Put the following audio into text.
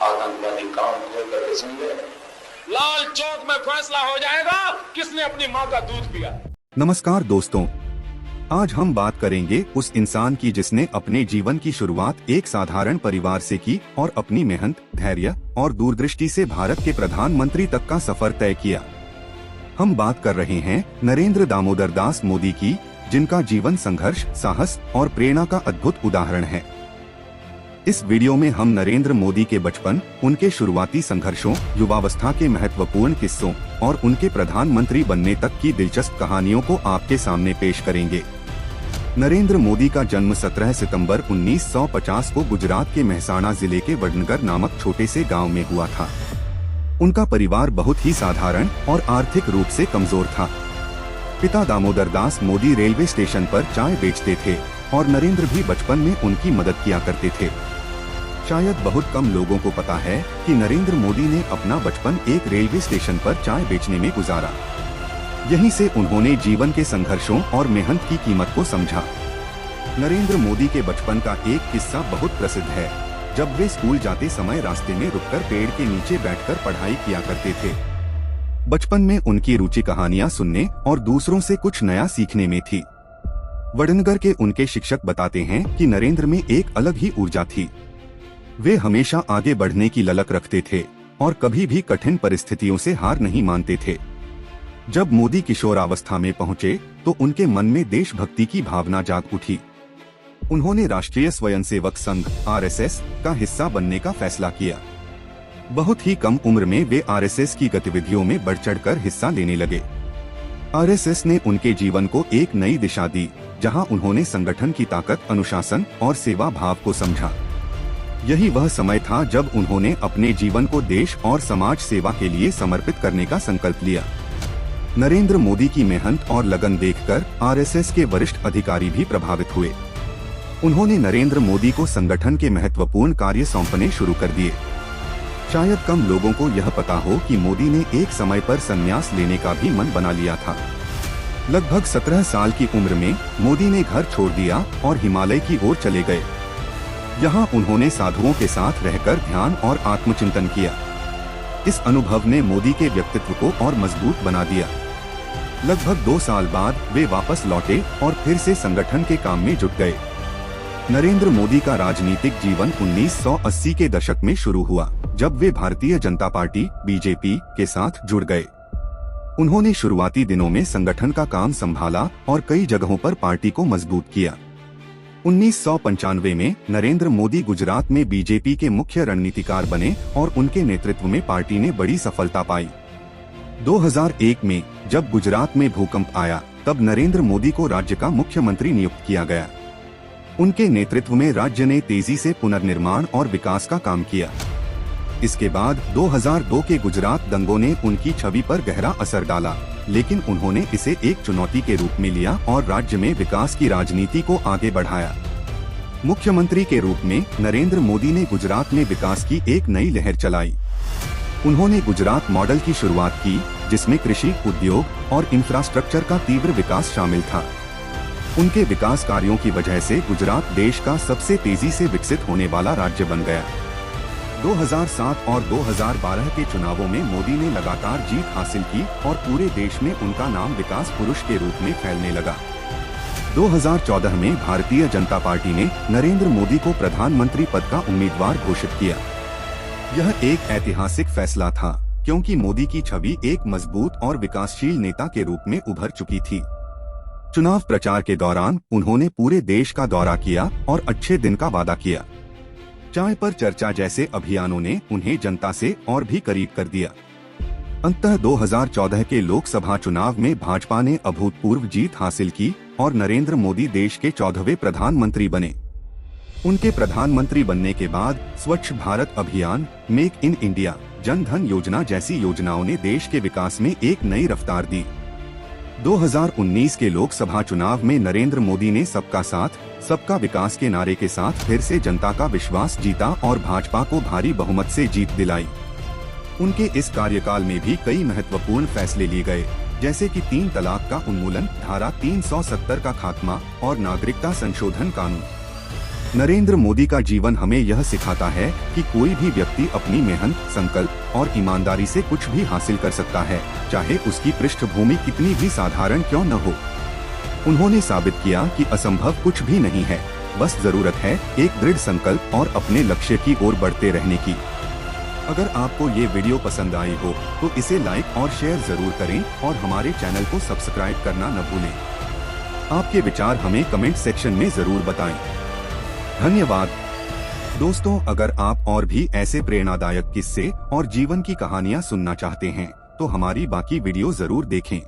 आतंकवादी काम खोल करके सुन ले। लाल चौक में फैसला हो जाएगा किसने अपनी माँ का दूध पिया। नमस्कार दोस्तों, आज हम बात करेंगे उस इंसान की जिसने अपने जीवन की शुरुआत एक साधारण परिवार से की और अपनी मेहनत, धैर्य और दूरदृष्टि से भारत के प्रधानमंत्री तक का सफर तय किया। हम बात कर रहे हैं नरेंद्र दामोदर दास मोदी की, जिनका जीवन संघर्ष, साहस और प्रेरणा का अद्भुत उदाहरण है। इस वीडियो में हम नरेंद्र मोदी के बचपन, उनके शुरुआती संघर्षों, युवावस्था के महत्वपूर्ण किस्सों और उनके प्रधानमंत्री बनने तक की दिलचस्प कहानियों को आपके सामने पेश करेंगे। नरेंद्र मोदी का जन्म 17 सितंबर 1950 को गुजरात के मेहसाणा जिले के वडनगर नामक छोटे से गांव में हुआ था। उनका परिवार बहुत ही साधारण और आर्थिक रूप से कमजोर था। पिता दामोदर दास मोदी रेलवे स्टेशन पर चाय बेचते थे और नरेंद्र भी बचपन में उनकी मदद किया करते थे। शायद बहुत कम लोगों को पता है कि नरेंद्र मोदी ने अपना बचपन एक रेलवे स्टेशन पर चाय बेचने में गुजारा। यहीं से उन्होंने जीवन के संघर्षों और मेहनत की कीमत को समझा। नरेंद्र मोदी के बचपन का एक किस्सा बहुत प्रसिद्ध है, जब वे स्कूल जाते समय रास्ते में रुककर पेड़ के नीचे बैठकर पढ़ाई किया करते थे। बचपन में उनकी रुचि कहानियां सुनने और दूसरों से कुछ नया सीखने में थी। वडनगर के उनके शिक्षक बताते हैं कि नरेंद्र में एक अलग ही ऊर्जा थी। वे हमेशा आगे बढ़ने की ललक रखते थे और कभी भी कठिन परिस्थितियों से हार नहीं मानते थे। जब मोदी किशोरावस्था में पहुंचे तो उनके मन में देशभक्ति की भावना जाग उठी। उन्होंने राष्ट्रीय स्वयंसेवक संघ (आरएसएस) का हिस्सा बनने का फैसला किया। बहुत ही कम उम्र में वे आरएसएस की गतिविधियों में बढ़ चढ़कर हिस्सा लेने लगे। आरएसएस ने उनके जीवन को एक नई दिशा दी, जहां उन्होंने संगठन की ताकत, अनुशासन और सेवा भाव को समझा। यही वह समय था जब उन्होंने अपने जीवन को देश और समाज सेवा के लिए समर्पित करने का संकल्प लिया। नरेंद्र मोदी की मेहनत और लगन देखकर आरएसएस के वरिष्ठ अधिकारी भी प्रभावित हुए। उन्होंने नरेंद्र मोदी को संगठन के महत्वपूर्ण कार्य सौंपने शुरू कर दिए। शायद कम लोगों को यह पता हो कि मोदी ने एक समय पर संन्यास लेने का भी मन बना लिया था। लगभग 17 साल की उम्र में मोदी ने घर छोड़ दिया और हिमालय की ओर चले गए। यहाँ उन्होंने साधुओं के साथ रहकर ध्यान और आत्मचिंतन किया। इस अनुभव ने मोदी के व्यक्तित्व को और मजबूत बना दिया। लगभग 2 साल बाद वे वापस लौटे और फिर से संगठन के काम में जुट गए। नरेंद्र मोदी का राजनीतिक जीवन 1980 के दशक में शुरू हुआ, जब वे भारतीय जनता पार्टी (बीजेपी) के साथ जुड़ गए। उन्होंने शुरुआती दिनों में संगठन का काम संभाला और कई जगहों पर पार्टी को मजबूत किया। 1995 में नरेंद्र मोदी गुजरात में बीजेपी के मुख्य रणनीतिकार बने और उनके नेतृत्व में पार्टी ने बड़ी सफलता पाई। 2001 में जब गुजरात में भूकंप आया, तब नरेंद्र मोदी को राज्य का मुख्यमंत्री नियुक्त किया गया। उनके नेतृत्व में राज्य ने तेजी से पुनर्निर्माण और विकास का काम किया। इसके बाद 2002 के गुजरात दंगों ने उनकी छवि पर गहरा असर डाला, लेकिन उन्होंने इसे एक चुनौती के रूप में लिया और राज्य में विकास की राजनीति को आगे बढ़ाया। मुख्यमंत्री के रूप में नरेंद्र मोदी ने गुजरात में विकास की एक नई लहर चलाई। उन्होंने गुजरात मॉडल की शुरुआत की, जिसमें कृषि, उद्योग और इंफ्रास्ट्रक्चर का तीव्र विकास शामिल था। उनके विकास कार्यों की वजह से गुजरात देश का सबसे तेजी से विकसित होने वाला राज्य बन गया। 2007 और 2012 के चुनावों में मोदी ने लगातार जीत हासिल की और पूरे देश में उनका नाम विकास पुरुष के रूप में फैलने लगा। 2014 में भारतीय जनता पार्टी ने नरेंद्र मोदी को प्रधानमंत्री पद का उम्मीदवार घोषित किया। यह एक ऐतिहासिक फैसला था, क्योंकि मोदी की छवि एक मजबूत और विकासशील नेता के रूप में उभर चुकी थी। चुनाव प्रचार के दौरान उन्होंने पूरे देश का दौरा किया और अच्छे दिन का वादा किया। चाय पर चर्चा जैसे अभियानों ने उन्हें जनता से और भी करीब कर दिया। अंततः 2014 के लोकसभा चुनाव में भाजपा ने अभूतपूर्व जीत हासिल की और नरेंद्र मोदी देश के 14वें प्रधानमंत्री बने। उनके प्रधानमंत्री बनने के बाद स्वच्छ भारत अभियान, make in India, Jan Dhan योजना जैसी योजनाओं ने देश के विकास में एक नई रफ्तार दी। 2019 के लोकसभा चुनाव में नरेंद्र मोदी ने सबका साथ, सबका विकास के नारे के साथ फिर से जनता का विश्वास जीता और भाजपा को भारी बहुमत से जीत दिलाई। उनके इस कार्यकाल में भी कई महत्वपूर्ण फैसले लिए गए, जैसे कि 3 तलाक का उन्मूलन, धारा 370 का खात्मा और नागरिकता संशोधन कानून। नरेंद्र मोदी का जीवन हमें यह सिखाता है कि कोई भी व्यक्ति अपनी मेहनत, संकल्प और ईमानदारी से कुछ भी हासिल कर सकता है, चाहे उसकी पृष्ठभूमि कितनी भी साधारण क्यों न हो। उन्होंने साबित किया कि असंभव कुछ भी नहीं है, बस जरूरत है एक दृढ़ संकल्प और अपने लक्ष्य की ओर बढ़ते रहने की। अगर आपको ये वीडियो पसंद आई हो तो इसे लाइक और शेयर जरूर करें और हमारे चैनल को सब्सक्राइब करना न भूलें। आपके विचार हमें कमेंट सेक्शन में जरूर बताएं। धन्यवाद। दोस्तों, अगर आप और भी ऐसे प्रेरणादायक किस्से और जीवन की कहानियां सुनना चाहते हैं तो हमारी बाकी वीडियो जरूर देखें।